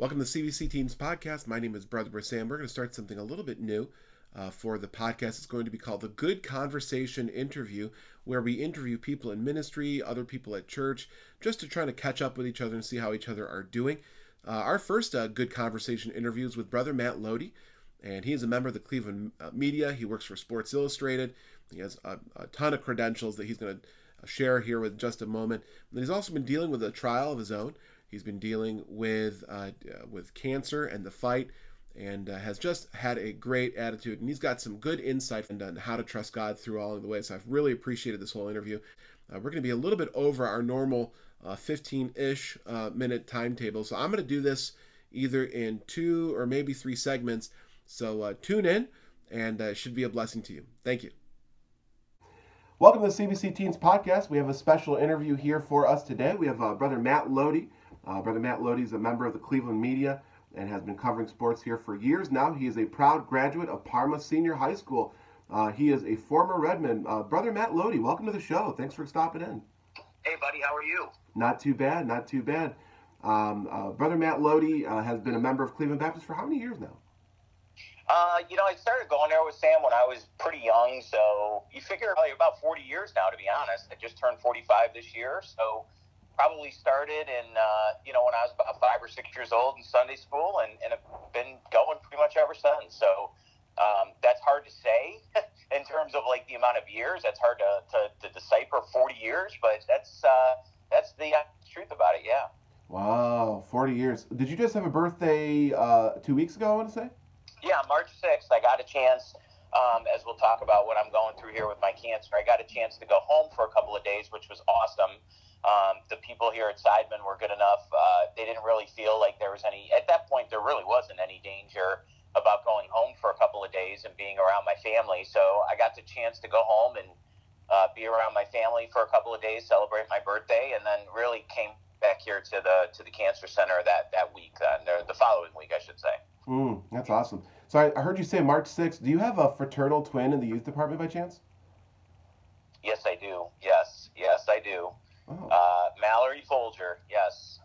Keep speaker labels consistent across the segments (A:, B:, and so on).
A: Welcome to the CBC Teams Podcast. My name is Brother Sam. We're going to start something a little bit new for the podcast. It's going to be called the Good Conversation Interview, where we interview people in ministry, other people at church, just to try to catch up with each other and see how each other are doing. Our first Good Conversation interview is with Brother Matt Loede, and he is a member of the Cleveland media. He works for Sports Illustrated. He has a ton of credentials that he's going to share here with just a moment. And he's also been dealing with a trial of his own. He's been dealing with cancer and the fight, and has just had a great attitude. And he's got some good insight on how to trust God through all of the way. So I've really appreciated this whole interview. We're going to be a little bit over our normal 15-ish minute timetable. So I'm going to do this either in 2 or maybe 3 segments. So tune in, and it should be a blessing to you. Thank you. Welcome to the CBC Teens Podcast. We have a special interview here for us today. We have Brother Matt Loede. Brother Matt Loede is a member of the Cleveland media and has been covering sports here for years now. He is a proud graduate of Parma Senior High School. He is a former Redman. Brother Matt Loede, welcome to the show. Thanks for stopping in.
B: Hey, buddy, how are you?
A: Not too bad, not too bad. Brother Matt Loede has been a member of Cleveland Baptist for how many years now?
B: I started going there with Sam when I was pretty young, so you figure probably about 40 years now, to be honest. I just turned 45 this year, so probably started in, when I was about 5 or 6 years old in Sunday school, and have been going pretty much ever since. So that's hard to say in terms of like the amount of years. That's hard to decipher 40 years, but that's the truth about it. Yeah.
A: Wow, 40 years. Did you just have a birthday 2 weeks ago, I want to say?
B: Yeah, March 6th, I got a chance, as we'll talk about what I'm going through here with my cancer, I got a chance to go home for a couple of days, which was awesome. The people here at Seidman were good enough. They didn't really feel like there was any, at that point, there really wasn't any danger about going home for a couple of days and being around my family. So I got the chance to go home and be around my family for a couple of days, celebrate my birthday, and then really came back here to the cancer center that week, the following week, I should say.
A: That's awesome. So I heard you say March 6th. Do you have a fraternal twin in the youth department by chance?
B: Yes, I do. Yes, I do.
A: Oh.
B: Mallory Folger. Yes.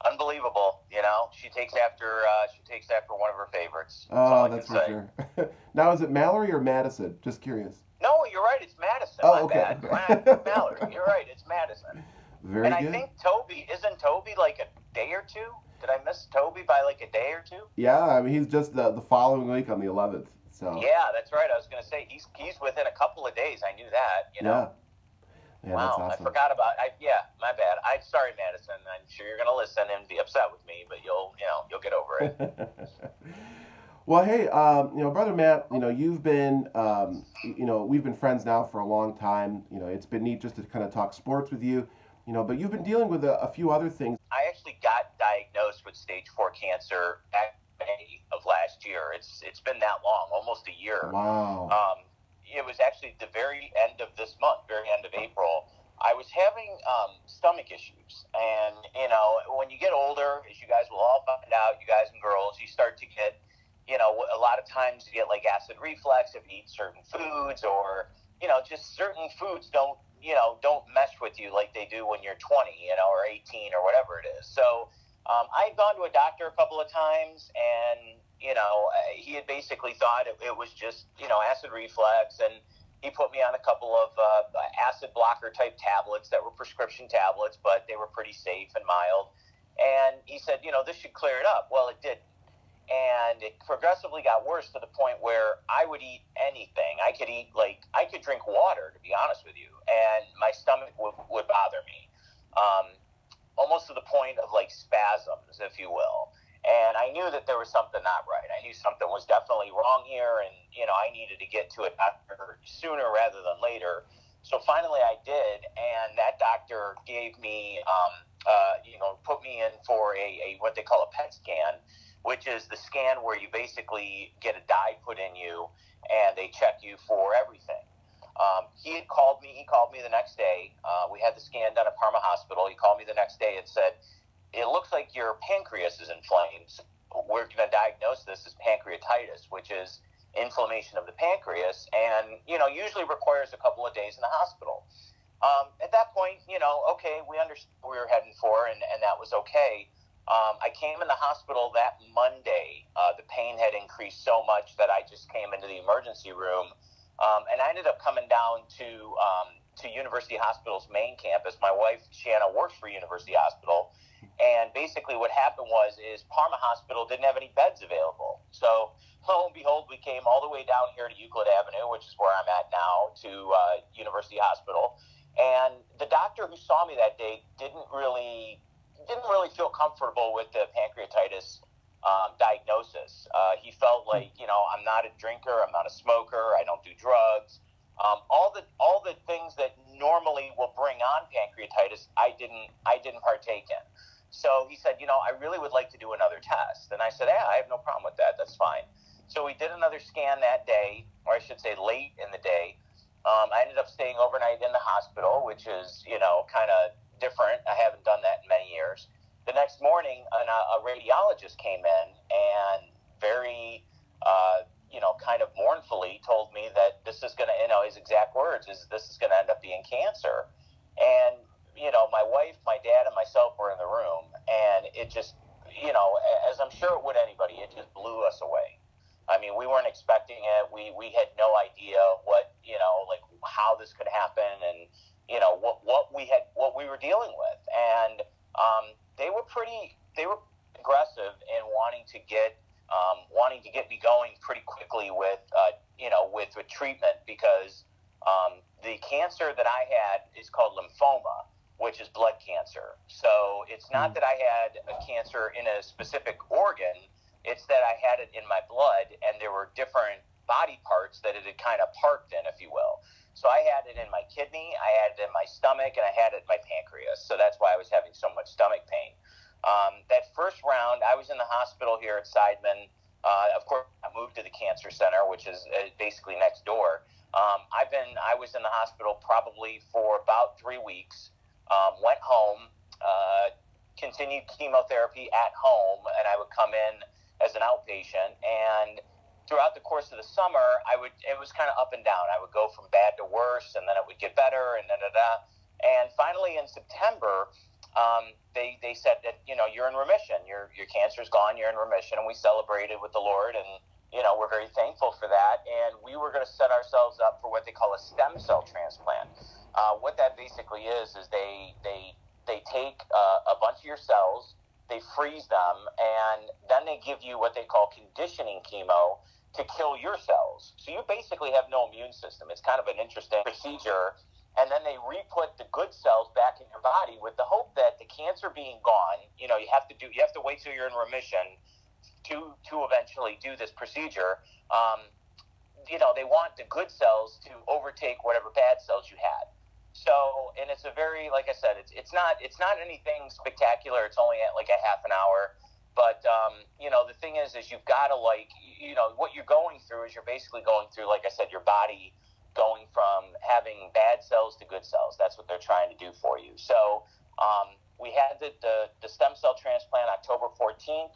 B: Unbelievable. She takes after one of her favorites.
A: That's for sure. Now, is it Mallory or Madison? Just curious.
B: No, you're right. It's Madison.
A: Oh, okay.
B: Bad. Mallory. You're right. It's Madison.
A: Very good.
B: I think isn't Toby like a day or two? Did I miss Toby by like a day or two?
A: Yeah, I mean, he's just the following week on the 11th. So.
B: Yeah, that's right. I was going to say he's within a couple of days. I knew that.
A: Yeah. Yeah,
B: wow,
A: that's awesome.
B: I forgot about. My bad. I'm sorry, Madison. I'm sure you're going to listen and be upset with me, but you'll get over it.
A: Well, hey, Brother Matt, you've been, we've been friends now for a long time. It's been neat just to kind of talk sports with you. But you've been dealing with a few other things.
B: I actually got diagnosed with stage 4 cancer back in May of last year. It's been that long, almost a year.
A: Wow.
B: It was actually the very end of this month, very end of April. I was having stomach issues. And, when you get older, as you guys will all find out, you guys and girls, you start to get, a lot of times you get like acid reflux if you eat certain foods, or, just certain foods don't mesh with you like they do when you're 20, or 18 or whatever it is. So I had gone to a doctor a couple of times, and, he had basically thought it was just, acid reflux, and he put me on a couple of acid blocker type tablets that were prescription tablets, but they were pretty safe and mild. And he said, this should clear it up. Well, it didn't. And it progressively got worse to the point where I would eat anything. I could drink water, to be honest with you, and my stomach would bother me, almost to the point of like spasms, if you will. And I knew that there was something not right. I knew something was definitely wrong here, and, I needed to get to a doctor sooner rather than later. So finally I did, and that doctor gave me, put me in for a what they call a PET scan, which is the scan where you basically get a dye put in you, and they check you for everything. He called me the next day. We had the scan done at Parma Hospital. He called me the next day and said, it looks like your pancreas is inflamed. So we're going to diagnose this as pancreatitis, which is inflammation of the pancreas, and, usually requires a couple of days in the hospital. At that point, okay, we understood what we were heading for, and that was okay. I came in the hospital that Monday. The pain had increased so much that I just came into the emergency room, and I ended up coming down to University Hospital's main campus. My wife Shanna works for University Hospital, and basically what happened is Parma Hospital didn't have any beds available. So lo and behold, we came all the way down here to Euclid Avenue, which is where I'm at now, to University Hospital. And the doctor who saw me that day didn't really feel comfortable with the pancreatitis diagnosis. He felt like, I'm not a drinker, I'm not a smoker, I don't do drugs. All the things that normally will bring on pancreatitis, I didn't partake in. So he said, I really would like to do another test. And I said, yeah, I have no problem with that. That's fine. So we did another scan that day, or I should say late in the day. I ended up staying overnight in the hospital, which is, kind of different. I haven't done that in many years. The next morning, a radiologist came in and very, kind of mournfully told me that this is going to, his exact words is this is going to end up being cancer. And, my wife, my dad, and myself were in the room, and it just, as I'm sure it would anybody, it just blew us away. I mean, we weren't expecting it. We had no idea what, like how this could happen, and what we were dealing with. And they were aggressive in wanting to get me going pretty quickly with treatment, because the cancer that I had is called lymphoma, which is blood cancer. So it's not that I had a cancer in a specific organ. It's that I had it in my blood, and there were different body parts that it had kind of parked in, if you will. So I had it in my kidney, I had it in my stomach, and I had it in my pancreas. So that's why I was having so much stomach pain. That first round, I was in the hospital here at Seidman. Of course, I moved to the cancer center, which is basically next door. I was in the hospital probably for about 3 weeks. Went home, continued chemotherapy at home, and I would come in as an outpatient. And throughout the course of the summer, it was kind of up and down. I would go from bad to worse, and then it would get better, and And finally, in September, they said that you're in remission. Your cancer's gone. You're in remission, and we celebrated with the Lord, and we're very thankful for that. And we were going to set ourselves up for what they call a stem cell transplant. What that basically is they take a bunch of your cells, they freeze them, and then they give you what they call conditioning chemo to kill your cells. So you basically have no immune system. It's kind of an interesting procedure. And then they re-put the good cells back in your body with the hope that the cancer being gone, you have to wait till you're in remission to eventually do this procedure. They want the good cells to overtake whatever bad cells you had. So, and it's a very, like I said, it's not anything spectacular. It's only at like a half an hour. But, the thing is you've got to what you're going through is you're basically going through, like I said, your body going from having bad cells to good cells. That's what they're trying to do for you. So we had the stem cell transplant October 14th,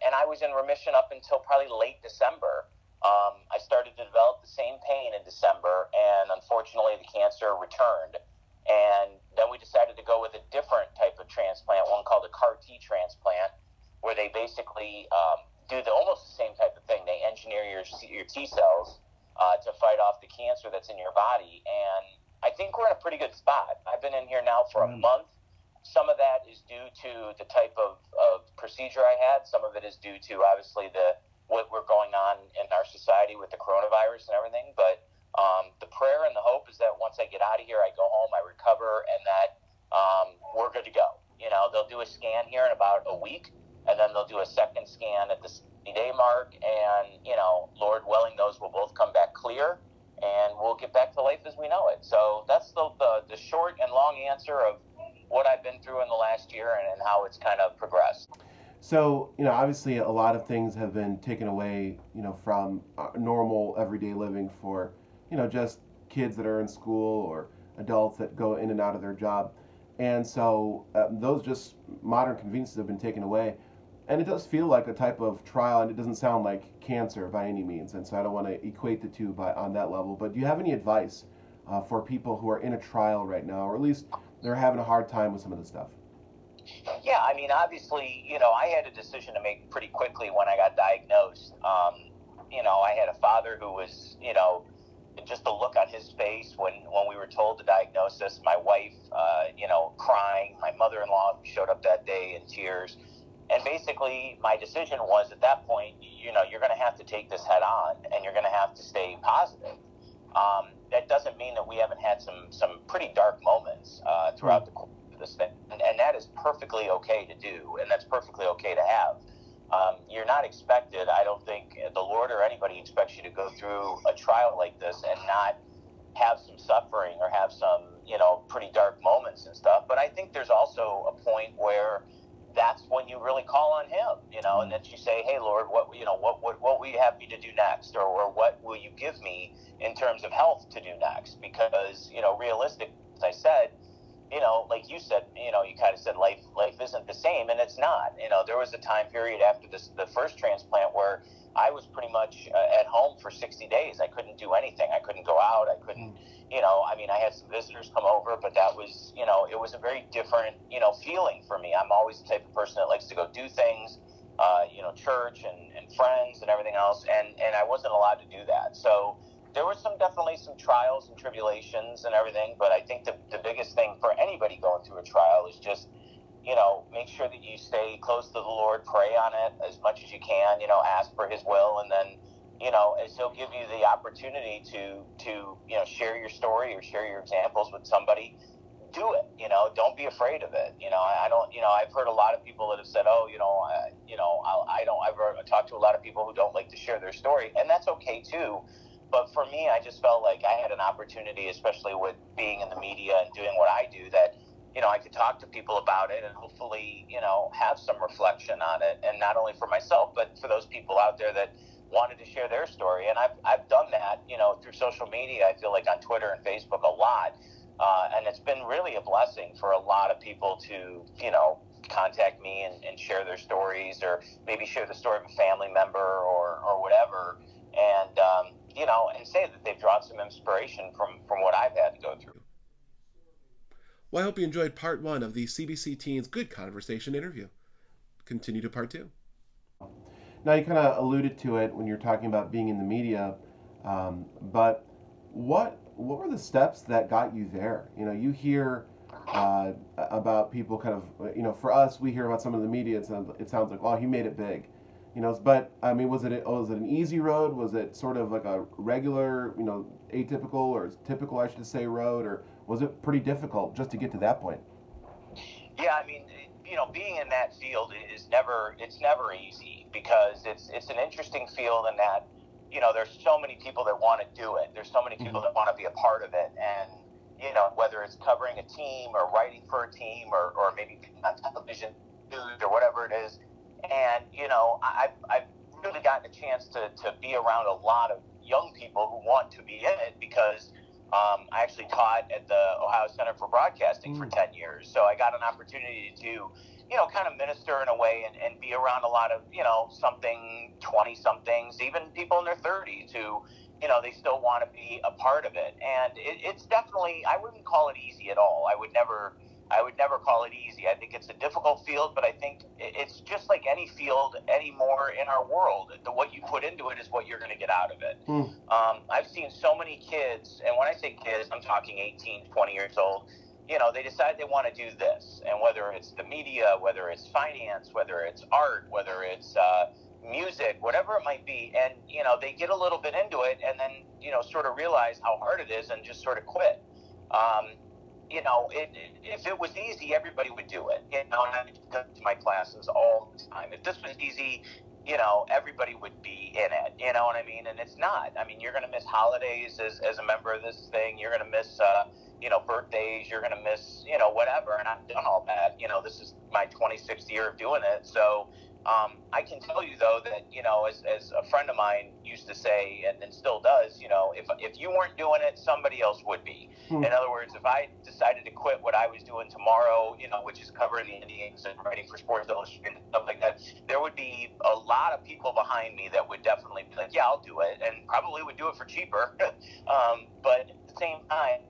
B: and I was in remission up until probably late December. I started to develop the same pain in December, and unfortunately the cancer returned. And then we decided to go with a different type of transplant, one called a CAR T transplant, where they basically do almost the same type of thing. They engineer your T cells to fight off the cancer that's in your body. And I think we're in a pretty good spot. I've been in here now for a month. Some of that is due to the type of procedure I had. Some of it is due to, obviously, what we're going on in our society with the coronavirus and everything. But the prayer and the hope is that once I get out of here, I go home, I recover, and that we're good to go. They'll do a scan here in about a week, and then they'll do a second scan at the 60-day mark, and Lord willing, those will both come back clear, and we'll get back to life as we know it. So that's the short and long answer of what I've been through in the last year and how it's kind of progressed.
A: So, obviously a lot of things have been taken away, from normal everyday living for, just kids that are in school or adults that go in and out of their job. And so those just modern conveniences have been taken away. And it does feel like a type of trial, and it doesn't sound like cancer by any means. And so I don't want to equate the two on that level. But do you have any advice for people who are in a trial right now, or at least they're having a hard time with some of this stuff?
B: Yeah, I mean, obviously, I had a decision to make pretty quickly when I got diagnosed. I had a father who was, just the look on his face when we were told the diagnosis, my wife, crying, my mother-in-law who showed up that day in tears. And basically, my decision was at that point, you're going to have to take this head on and you're going to have to stay positive. That doesn't mean that we haven't had some pretty dark moments throughout the course of this thing. And that is perfectly okay to do, and that's perfectly okay to have. You're not expected, I don't think the Lord or anybody expects you to go through a trial like this and not have some suffering or have some, pretty dark moments and stuff. But I think there's also a point where that's when you really call on him, and then you say, hey, Lord, what will you have me to do next? Or what will you give me in terms of health to do next? Because, realistic, as I said, like you said, you kind of said life isn't the same, and it's not. There was a time period after the first transplant where I was pretty much at home for 60 days. I couldn't do anything. I couldn't go out. I couldn't, I had some visitors come over, but that was, it was a very different, feeling for me. I'm always the type of person that likes to go do things, church and friends and everything else, and I wasn't allowed to do that. So there was definitely some trials and tribulations and everything, but I think the biggest thing for anybody going through a trial is just, make sure that you stay close to the Lord, pray on it as much as you can, ask for his will, and then, as he'll give you the opportunity to share your story or share your examples with somebody, do it, don't be afraid of it. I don't, I've heard a lot of people that have said, oh, I've talked to a lot of people who don't like to share their story, and that's okay too. But for me, I just felt like I had an opportunity, especially with being in the media and doing what I do, that, I could talk to people about it and hopefully, have some reflection on it. And not only for myself, but for those people out there that wanted to share their story. And I've done that, through social media. I feel like on Twitter and Facebook a lot. And it's been really a blessing for a lot of people to, contact me and share their stories, or maybe share the story of a family member or whatever. And, and say that they've drawn some inspiration from what I've had to go through.
A: Well, I hope you enjoyed part 1 of the CBC Teens Good Conversation interview. Continue to part 2. Now, you kind of alluded to it when you're talking about being in the media, but what were the steps that got you there? You hear about people kind of, for us, we hear about some of the media, it sounds like, oh, he made it big. But I mean, was it an easy road? Was it sort of like a regular, atypical or typical, I should say, road, or was it pretty difficult just to get to that point?
B: Yeah, I mean, being in that field it's never easy, because it's an interesting field in that, there's so many people that want to do it. There's so many people that want to be a part of it, and whether it's covering a team or writing for a team or maybe being on television news or whatever it is. And, I've really gotten a chance to be around a lot of young people who want to be in it, because I actually taught at the Ohio Center for Broadcasting for 10 years. So I got an opportunity to, kind of minister in a way and be around a lot of, 20-somethings, even people in their 30s who, they still want to be a part of it. And it's definitely, I wouldn't call it easy at all. I would never call it easy. I think it's a difficult field, but I think it's just like any field anymore in our world. What you put into it is what you're going to get out of it. I've seen so many kids, and when I say kids, I'm talking 18, 20 years old, they decide they want to do this. And whether it's the media, whether it's finance, whether it's art, whether it's music, whatever it might be, and, they get a little bit into it and then, sort of realize how hard it is and just sort of quit. If it was easy, everybody would do it. And I go to my classes all the time. If this was easy, everybody would be in it. You know what I mean? And it's not. I mean, you're going to miss holidays as a member of this thing. You're going to miss, birthdays. You're going to miss, whatever. And I've done all that. This is my 26th year of doing it. So I can tell you, though, that, as a friend of mine used to say, and still does, if you weren't doing it, somebody else would be. In other words, if I decided to quit what I was doing tomorrow, which is covering the Indians and writing for Sports Illustrated and stuff like that, there would be a lot of people behind me that would definitely be like, yeah, I'll do it, and probably would do it for cheaper. But at the same time,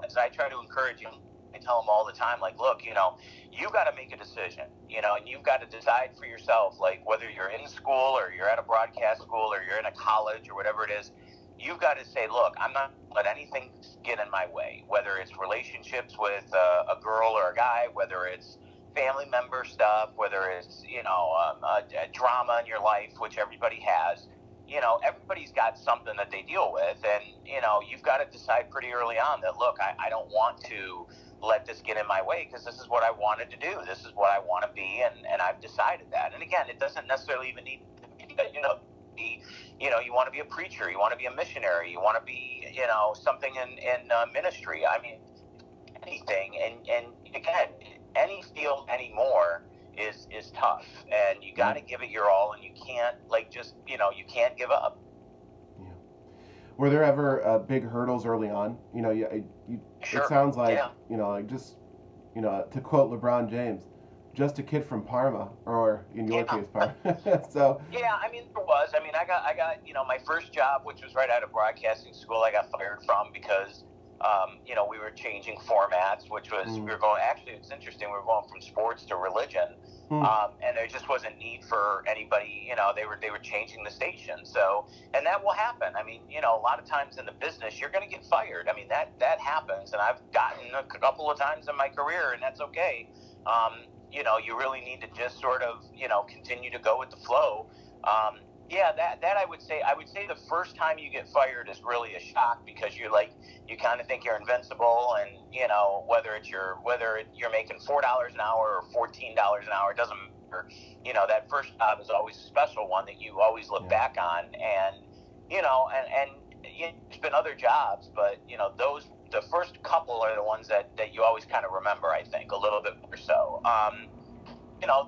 B: as I try to encourage you, I tell them all the time, like, look, you you got to make a decision, and you've got to decide for yourself, like whether you're in school or you're at a broadcast school or you're in a college or whatever it is, you've got to say, look, I'm not going to let anything get in my way, whether it's relationships with a girl or a guy, whether it's family member stuff, whether it's, a drama in your life, which everybody has. Everybody's got something that they deal with. And, you've got to decide pretty early on that, look, I don't want to let this get in my way because this is what I wanted to do. This is what I want to be. And I've decided that. And again, it doesn't necessarily even need to be, you want to be a preacher, you want to be a missionary, you want to be, something in ministry. I mean, anything. And again, any field anymore is tough, and you got to give it your all, and you can't you can't give up.
A: Yeah. Were there ever big hurdles early on?
B: Sure.
A: It sounds like
B: yeah.
A: to quote LeBron James, just a kid from Parma, or in your case, Parma. So
B: yeah, I mean, there was. I mean, I got my first job, which was right out of broadcasting school. I got fired from because we were changing formats, which was we were going. Actually, it's interesting. We were going from sports to religion, and there just wasn't need for anybody. They were changing the station. So, and that will happen. I mean, a lot of times in the business, you're going to get fired. I mean, that happens, and I've gotten a couple of times in my career, and that's okay. You really need to just sort of continue to go with the flow. Yeah, that I would say the first time you get fired is really a shock because you kind of think you're invincible, and whether you're making $4 an hour or $14 an hour, it doesn't matter. That first job is always a special one that you always look back on, and there's been other jobs, but the first couple are the ones that you always kind of remember, I think, a little bit more so.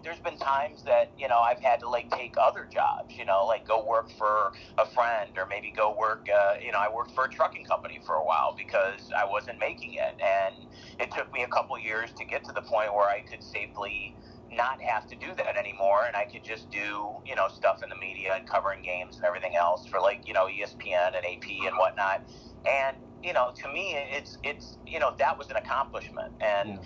B: There's been times that, I've had to take other jobs, go work for a friend, or maybe go work, I worked for a trucking company for a while because I wasn't making it. And it took me a couple years to get to the point where I could safely not have to do that anymore. And I could just do, stuff in the media and covering games and everything else for ESPN and AP and whatnot. And, to me, it's that was an accomplishment. And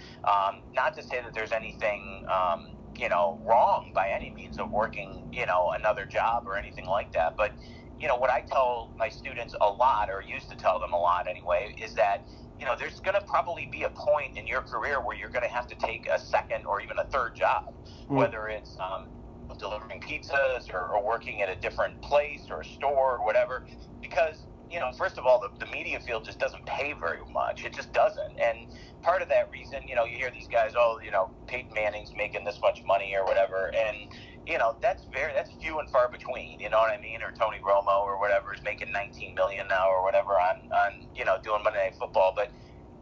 B: not to say that there's anything, wrong by any means of working, another job or anything like that. But, what I tell my students a lot, or used to tell them a lot anyway, is that, there's going to probably be a point in your career where you're going to have to take a second or even a third job, whether it's delivering pizzas or working at a different place or a store or whatever, because first of all, the media field just doesn't pay very much. It just doesn't. And part of that reason, you hear these guys, Peyton Manning's making this much money or whatever. And, that's few and far between, you know what I mean? Or Tony Romo or whatever is making $19 million now or whatever on doing Monday Night Football. But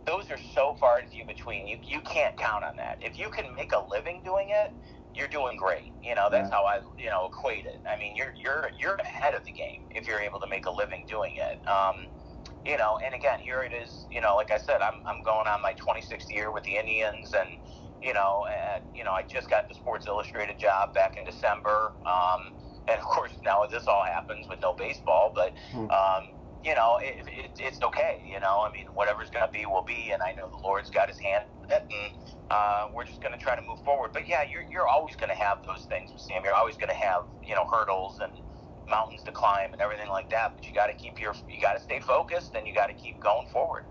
B: those are so far and few between. You can't count on that. If you can make a living doing it, you're doing great. That's how I, equate it. I mean, you're ahead of the game if you're able to make a living doing it. And again, here it is, like I said, I'm going on my 26th year with the Indians, and, I just got the Sports Illustrated job back in December. And of course now this all happens with no baseball, but, it's okay. I mean, whatever's going to be will be, and I know the Lord's got his hand in it, and we're just going to try to move forward. But yeah, you're always going to have those things, Sam. You're always going to have, hurdles and mountains to climb and everything like that. But you got to stay focused, and you got to keep going forward.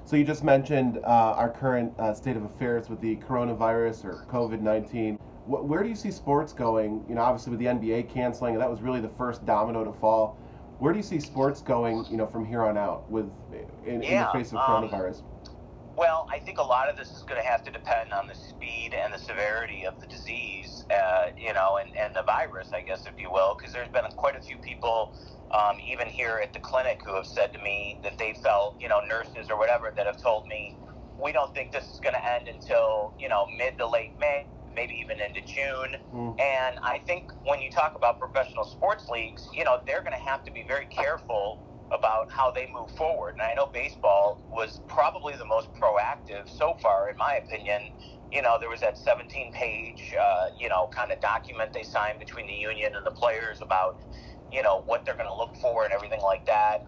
A: So you just mentioned our current state of affairs with the coronavirus or COVID-19. Where do you see sports going? Obviously with the NBA canceling, that was really the first domino to fall. Where do you see sports going, from here on out in the face of coronavirus?
B: Well, I think a lot of this is going to have to depend on the speed and the severity of the disease, and the virus, I guess, if you will, because there's been quite a few people, even here at the clinic, who have said to me that they felt, nurses or whatever, that have told me, we don't think this is going to end until, mid to late May, maybe even into June. And I think when you talk about professional sports leagues, they're going to have to be very careful about how they move forward. And I know baseball was probably the most proactive so far, in my opinion. There was that 17-page, kind of document they signed between the union and the players about, what they're going to look for and everything like that.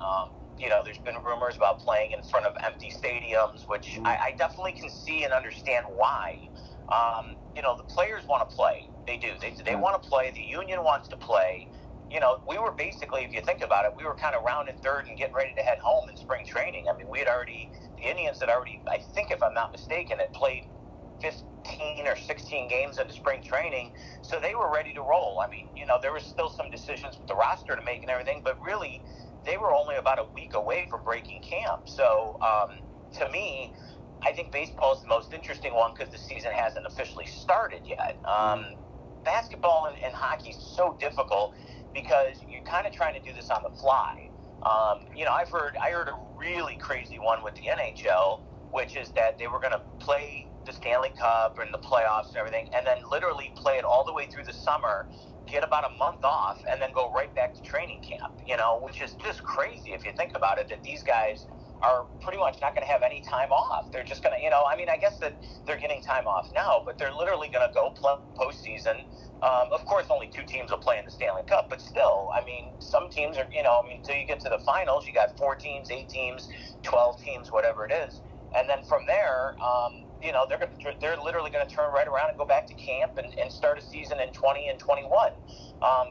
B: There's been rumors about playing in front of empty stadiums, which I definitely can see and understand why. The players want to play. They do. They want to play. The union wants to play. We were basically, if you think about it, we were kind of rounding third and getting ready to head home in spring training. I mean, the Indians had already, I think if I'm not mistaken, had played 15 or 16 games into spring training, so they were ready to roll. I mean, there was still some decisions with the roster to make and everything, but really, they were only about a week away from breaking camp. So, to me, I think baseball is the most interesting one because the season hasn't officially started yet. Basketball and hockey is so difficult because you're kind of trying to do this on the fly. I heard a really crazy one with the NHL, which is that they were going to play the Stanley Cup and the playoffs and everything, and then literally play it all the way through the summer, get about a month off, and then go right back to training camp, which is just crazy if you think about it, that these guys are pretty much not going to have any time off. They're just going to, I guess that they're getting time off now, but they're literally going to go play postseason. Of course, only 2 teams will play in the Stanley Cup, but still, some teams are, until you get to the finals, you got 4 teams, 8 teams, 12 teams, whatever it is. And then from there, they're literally going to turn right around and go back to camp and start a season in 20 and 21.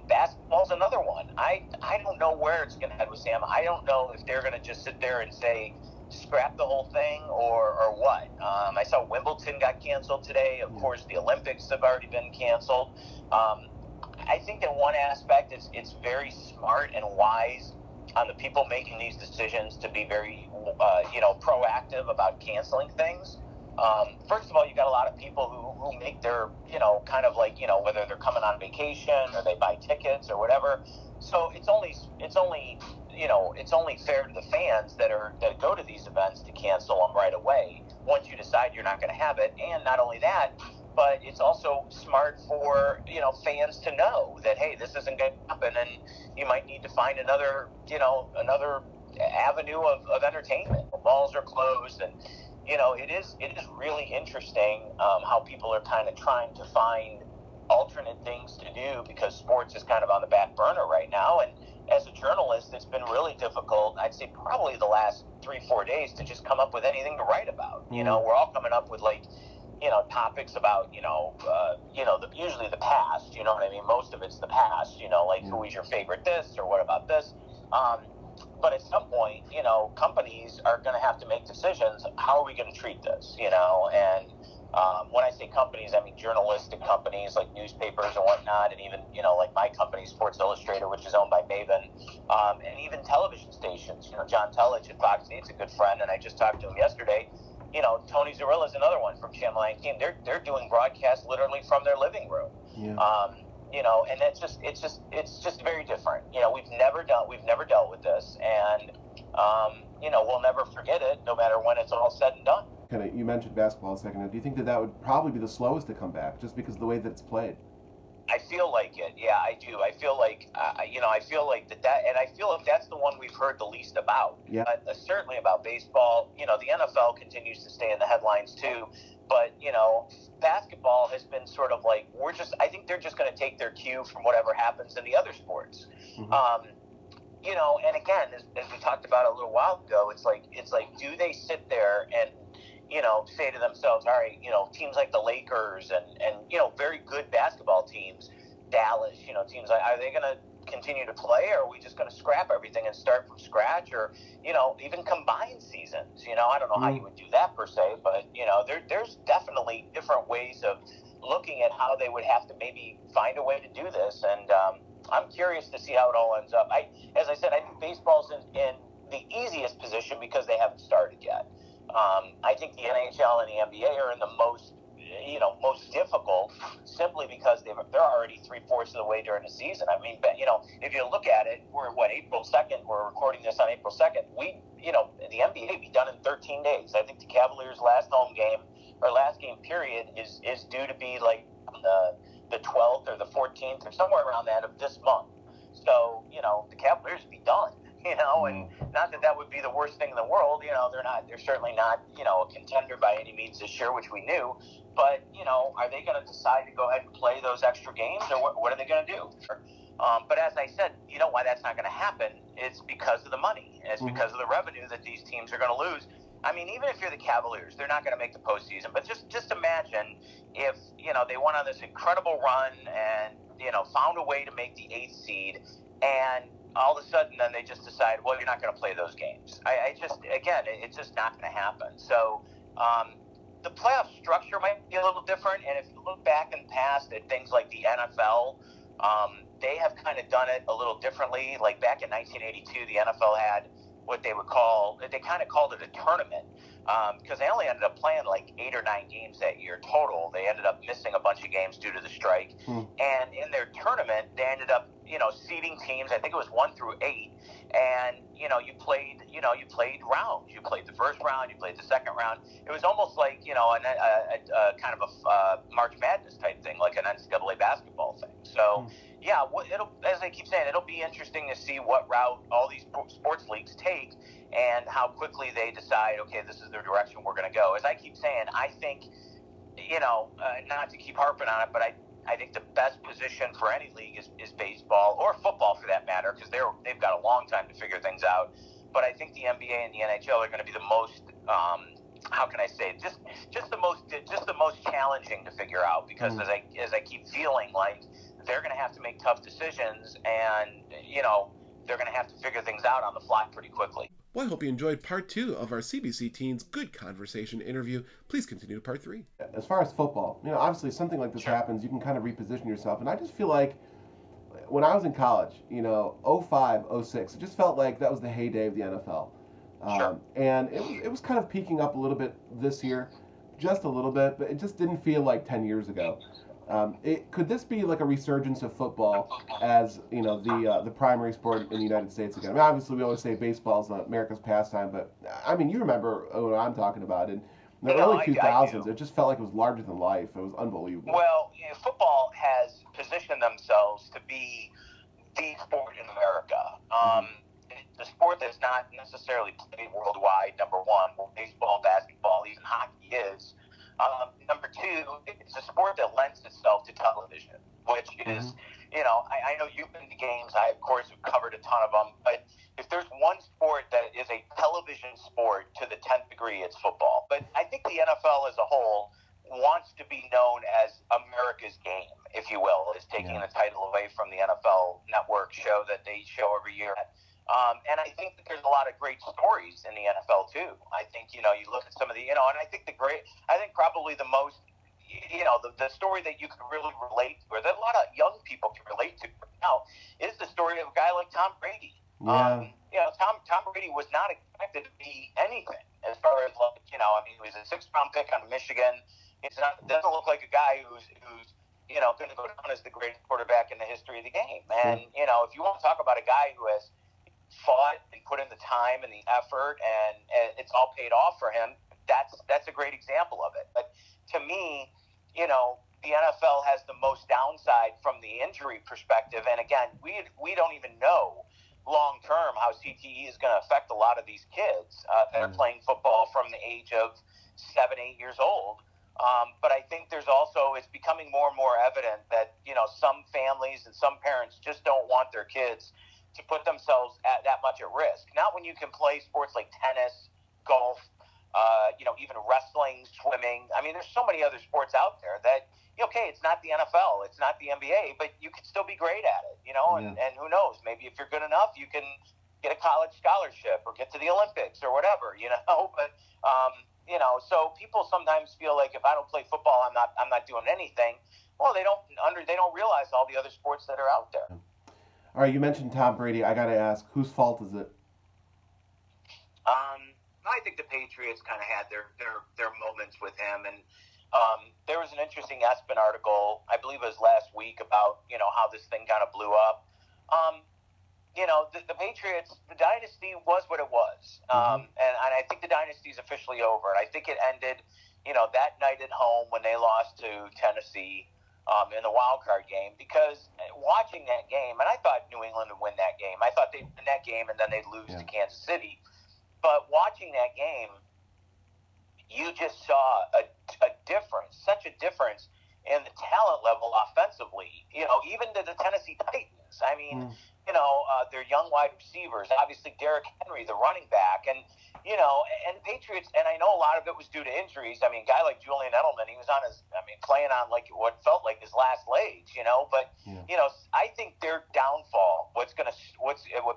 B: Basketball's another one. I don't know where it's going to head with Sam. I don't know if they're going to just sit there and say, scrap the whole thing or what. I saw Wimbledon got canceled today. Of course, the Olympics have already been canceled. I think in one aspect, it's very smart and wise on the people making these decisions to be very, proactive about canceling things. First of all, you got a lot of people who make their, kind of like, whether they're coming on vacation or they buy tickets or whatever. So it's only fair to the fans that go to these events to cancel them right away once you decide you're not going to have it. And not only that, but it's also smart for, fans to know that, hey, this isn't going to happen, and you might need to find another avenue of entertainment. The malls are closed, and it is really interesting how people are kind of trying to find alternate things to do because sports is kind of on the back burner right now. And as a journalist, it's been really difficult, I'd say probably the last 3-4 days, to just come up with anything to write about. We're all coming up with topics about, usually the past, you know what I mean? Most of it's the past, who is your favorite this or what about this? But at some point, companies are going to have to make decisions. How are we going to treat this, And when I say companies, I mean journalistic companies like newspapers and whatnot, and even, like my company, Sports Illustrated, which is owned by Maven, and even television stations. John Telich at Fox 8's a good friend, and I just talked to him yesterday. Tony Zarilla's another one from Channel 19. They're doing broadcasts literally from their living room. Yeah. And it's just very different. We've never dealt with this, and we'll never forget it, no matter when it's all said and done.
A: You mentioned basketball a second ago. Do you think that would probably be the slowest to come back, just because of the way that it's played?
B: I feel like it. Yeah, I do. I feel like, I feel like that, and I feel like that's the one we've heard the least about.
A: Yeah.
B: Certainly about baseball. The NFL continues to stay in the headlines too, but basketball has been sort of like I think they're just going to take their cue from whatever happens in the other sports. Mm-hmm. And again, as we talked about a little while ago, it's like, do they sit there and say to themselves, all right, teams like the Lakers and very good basketball teams, Dallas, teams like, are they going to continue to play, or are we just going to scrap everything and start from scratch, or, even combine seasons? I don't know how you would do that per se, but, there's definitely different ways of looking at how they would have to maybe find a way to do this. And I'm curious to see how it all ends up. As I said, I think baseball's in the easiest position because they haven't started yet. I think the NHL and the NBA are in the most difficult, simply because they're already 3/4 of the way during the season. I mean, if you look at it, we're April 2nd. We're recording this on April 2nd. The NBA will be done in 13 days. I think the Cavaliers' last game period is due to be like on the 12th or the 14th or somewhere around that of this month. So the Cavaliers will be done. And not that would be the worst thing in the world. They're certainly not, a contender by any means this year, which we knew. But, are they going to decide to go ahead and play those extra games, or what are they going to do? But as I said, why that's not going to happen? It's because of the money. It's because of the revenue that these teams are going to lose. I mean, even if you're the Cavaliers, they're not going to make the postseason. But just imagine if, they went on this incredible run and, found a way to make the 8th seed, and all of a sudden then they just decide, well, you're not going to play those games. It's just not going to happen. So the playoff structure might be a little different. And if you look back in the past at things like the NFL, they have kind of done it a little differently. Like back in 1982, the NFL had what they kind of called it a tournament, because they only ended up playing like 8 or 9 games that year total. They ended up missing a bunch of games due to the strike. And in their tournament, they ended up, seeding teams. I think it was 1 through 8. And, you played rounds. You played the first round, you played the second round. It was almost like, a kind of a March Madness type thing, like an NCAA basketball thing. So, yeah, as I keep saying, it'll be interesting to see what route all these sports leagues take and how quickly they decide, okay, this is the direction we're going to go. As I keep saying, I think, not to keep harping on it, but I think the best position for any league is baseball, or football for that matter, because they've got a long time to figure things out. But I think the NBA and the NHL are going to be the most, how can I say it? Just the most challenging to figure out, because as I keep feeling like they're going to have to make tough decisions, and they're going to have to figure things out on the fly pretty quickly.
A: Well, I hope you enjoyed part 2 of our CBC Teens Good Conversation interview. Please continue to part 3.
C: As far as football, obviously something like this happens, you can kind of reposition yourself. And I just feel like when I was in college, 05, 06, it just felt like that was the heyday of the NFL. And it was kind of peaking up a little bit this year, just a little bit, but it just didn't feel like 10 years ago. Could this be like a resurgence of football as the primary sport in the United States again? I mean, obviously we always say baseball is America's pastime, but I mean, you remember what I'm talking about. In the early 2000s, it just felt like it was larger than life. It was unbelievable.
B: Well, football has positioned themselves to be the sport in America. The sport that's not necessarily played worldwide, number one, where baseball, basketball, even hockey is. Number 2, it's a sport that lends itself to television, which is, I know you've been to games. I, of course, have covered a ton of them. But if there's one sport that is a television sport to the 10th degree, it's football. But I think the NFL as a whole wants to be known as America's game, if you will, is taking the title away from the NFL Network show that they show every year. And I think that there's a lot of great stories in the NFL too. I think, you look at some of the, and I think probably the most, the story that you can really relate to, or that a lot of young people can relate to now, is the story of a guy like Tom Brady. Tom Brady was not expected to be anything as far as, like, he was a 6th-round pick out of Michigan. Doesn't look like a guy who's going to go down as the greatest quarterback in the history of the game. And, if you want to talk about a guy who has fought and put in the time and the effort, and it's all paid off for him, that's a great example of it. But to me, the NFL has the most downside from the injury perspective. And again, we don't even know long term how CTE is going to affect a lot of these kids that are playing football from the age of 7, 8 years old. But I think it's becoming more and more evident that, some families and some parents just don't want their kids to put themselves at that much at risk. Not when you can play sports like tennis, golf, even wrestling, swimming. I mean, there's so many other sports out there that, it's not the NFL, it's not the NBA, but you can still be great at it, and who knows, maybe if you're good enough, you can get a college scholarship or get to the Olympics or whatever, but, so people sometimes feel like if I don't play football, I'm not doing anything. Well, they don't realize all the other sports that are out there.
C: All right, you mentioned Tom Brady. I got to ask, whose fault is it?
B: I think the Patriots kind of had their moments with him, and there was an interesting ESPN article, I believe it was last week, about how this thing kind of blew up. The Patriots, the dynasty was what it was, and I think the dynasty is officially over. And I think it ended, that night at home when they lost to Tennessee in the wild card game, because watching that game, and I thought New England would win that game. I thought they'd win that game and then they'd lose to Kansas City. But watching that game, you just saw a difference, such a difference in the talent level offensively. Even to the Tennessee Titans. I mean, their young wide receivers. Obviously, Derrick Henry, the running back, and and Patriots. And I know a lot of it was due to injuries. I mean, a guy like Julian Edelman, he was on playing on like what felt like his last legs. But I think their downfall, what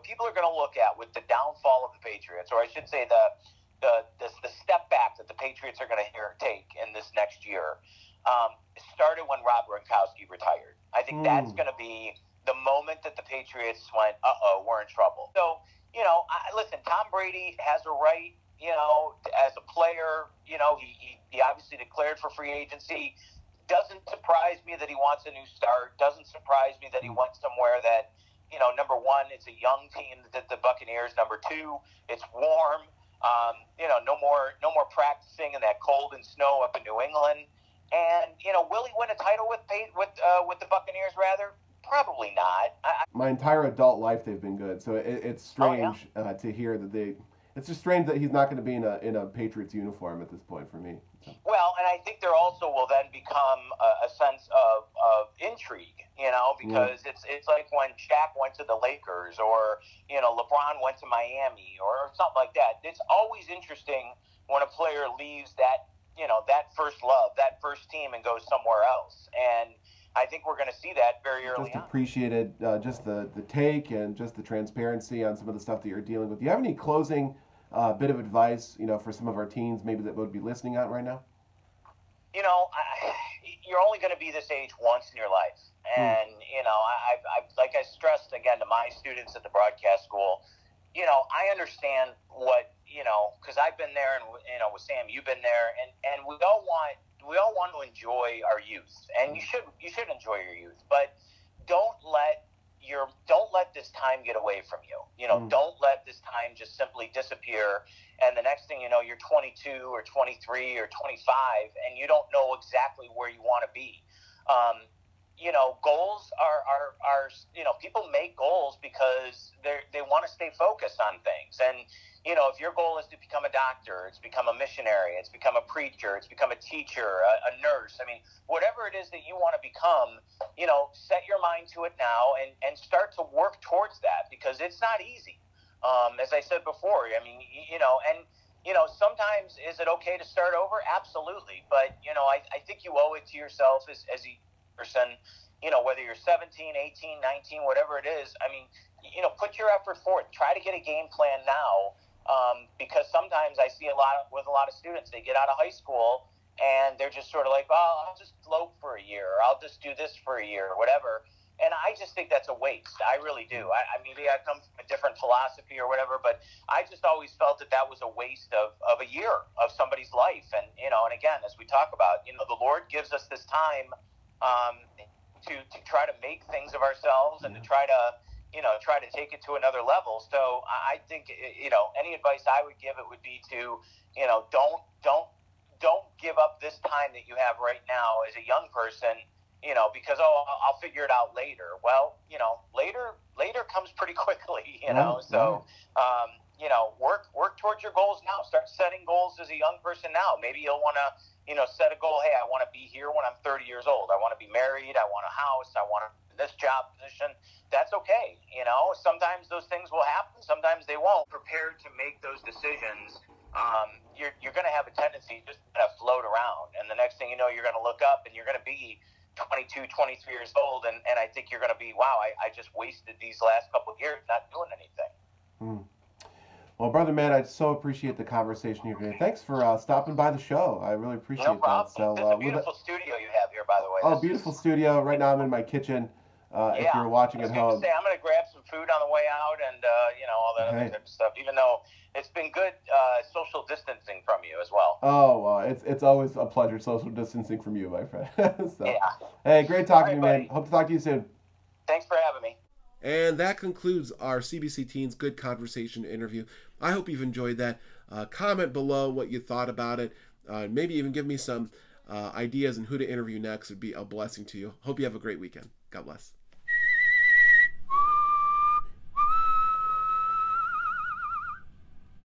B: people are going to look at with the downfall of the Patriots, or I should say the step back that the Patriots are going to take in this next year, started when Rob Gronkowski retired. I think that's going to be the moment that the Patriots went, we're in trouble. So, listen, Tom Brady has a right, as a player, he obviously declared for free agency. Doesn't surprise me that he wants a new start. Doesn't surprise me that he went somewhere that, number one, it's a young team, the Buccaneers. Number two, it's warm. No more practicing in that cold and snow up in New England. And, will he win a title with the Buccaneers, rather? Probably not.
C: My entire adult life, they've been good. So it's strange to hear that it's just strange that he's not going to be in a Patriots uniform at this point for me. So.
B: Well, and I think there also will then become a sense of intrigue, because it's like when Shaq went to the Lakers, or, LeBron went to Miami, or something like that. It's always interesting when a player leaves that first love, that first team, and goes somewhere else. And I think we're going to see that very early on.
C: Just appreciated just the take and just the transparency on some of the stuff that you're dealing with. Do you have any closing bit of advice, for some of our teens maybe that would be listening out right now?
B: You're only going to be this age once in your life. And, I've like I stressed again to my students at the broadcast school, I understand what, because I've been there, and, with Sam, you've been there, and we all want to enjoy our youth, and you should enjoy your youth, but don't let this time get away from you. Don't let this time just simply disappear, and the next thing you know, you're 22 or 23 or 25, and you don't know exactly where you want to be. Goals are people make goals because they want to stay focused on things. And, if your goal is to become a doctor, it's become a missionary, it's become a preacher, it's become a teacher, a nurse. I mean, whatever it is that you want to become, set your mind to it now and start to work towards that, because it's not easy. As I said before, sometimes is it okay to start over? Absolutely. But, I think you owe it to yourself as a person, whether you're 17, 18, 19, whatever it is. I mean, put your effort forth. Try to get a game plan now, because sometimes I see with a lot of students, they get out of high school and they're just sort of like, well, I'll just float for a year, or I'll just do this for a year, or whatever. And I just think that's a waste. I really do. Maybe I come from a different philosophy or whatever, but I just always felt that was a waste of a year of somebody's life. And, and again, as we talk about, the Lord gives us this time to try to make things of ourselves and to try to take it to another level. So I think, any advice I would give, it would be to, don't give up this time that you have right now as a young person, because, I'll figure it out later. Well, later comes pretty quickly, so, work towards your goals now. Start setting goals as a young person now. Maybe you'll want to, set a goal. Hey, I want to be here when I'm 30 years old. I want to be married. I want a house. I want this job position. That's okay. Sometimes those things will happen. Sometimes they won't. Prepared to make those decisions. You're going to have a tendency just to kind of float around. And the next thing you know, you're going to look up and you're going to be 22, 23 years old. And I think you're going to be, wow, I just wasted these last couple of years not doing anything.
C: Well, Brother Matt, I so appreciate the conversation here today. Thanks for stopping by the show. I really appreciate that. So,
B: this is a beautiful studio you have here, by the way.
C: Beautiful studio. Right now I'm in my kitchen. If you're watching at home.
B: I'm going to grab some food on the way out and, all that other type of stuff, even though it's been good social distancing from you as well.
C: Oh, it's always a pleasure social distancing from you, my friend. Hey, great talking to you, man. Hope to talk to you soon.
B: Thanks for having me.
A: And that concludes our CBC Teens Good Conversation interview. I hope you've enjoyed that. Comment below what you thought about it. Maybe even give me some ideas on who to interview next. It would be a blessing to you. Hope you have a great weekend. God bless.